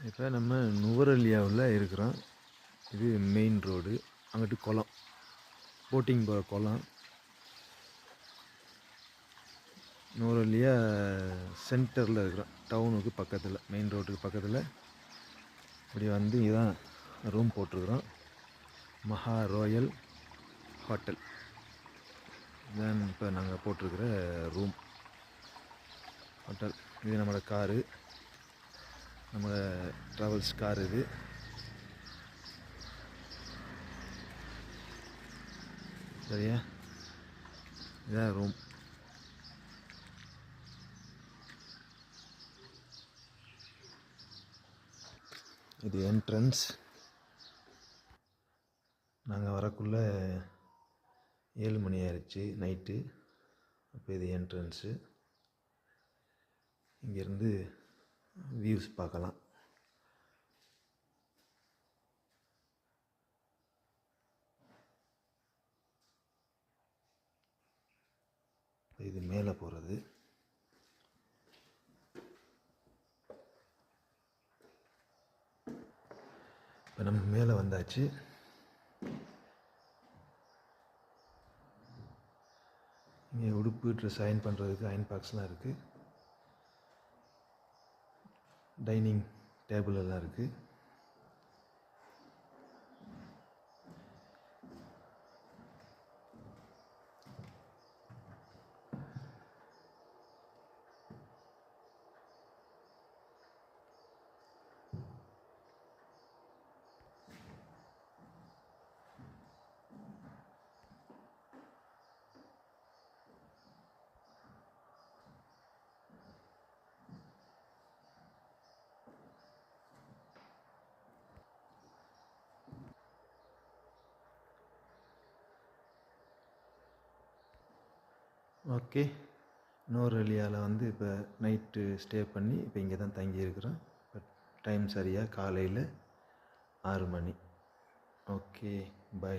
இப்போ நம்ம நுவரெலியாவில் இருக்கிறோம். இது மெயின் ரோடு. அங்கிட்டு குளம், போட்டிங் போகிற குளம். நுவரெலியா சென்டரில் இருக்கிறோம், டவுனுக்கு பக்கத்தில், மெயின் ரோட்டுக்கு பக்கத்தில். இப்படி வந்து இதான் ரூம் போட்டிருக்கிறோம். மஹா ராயல் ஹோட்டல் தான் இப்போ நாங்கள் போட்டிருக்கிற ரூம் ஹோட்டல். இது நம்மளோட காரு, நம்ம ட்ராவல்ஸ் கார். இது சரியா, இதான் ரூம். இது என்ட்ரன்ஸ். நாங்கள் வரக்குள்ளே 7 மணி ஆயிடுச்சு நைட்டு. அப்போ இது என்ட்ரன்ஸு. இங்கேருந்து வியூஸ் பார்க்கலாம். இது மேலே போகிறது. இப்போ நம்ம மேலே வந்தாச்சு. இங்கே உடுப்பு ட்ரெஸ் அயன் பண்ணுறதுக்கு அயன் பாக்ஸ்லாம் இருக்குது. டைனிங் டேபிள் எல்லாம் இருக்குது. ஓகே, நுவரெலியாவில் வந்து இப்போ நைட்டு ஸ்டே பண்ணி இப்போ இங்கே தான் தங்கியிருக்கிறோம். பட் டைம் சரியாக காலையில் 6 மணி. Okay, by.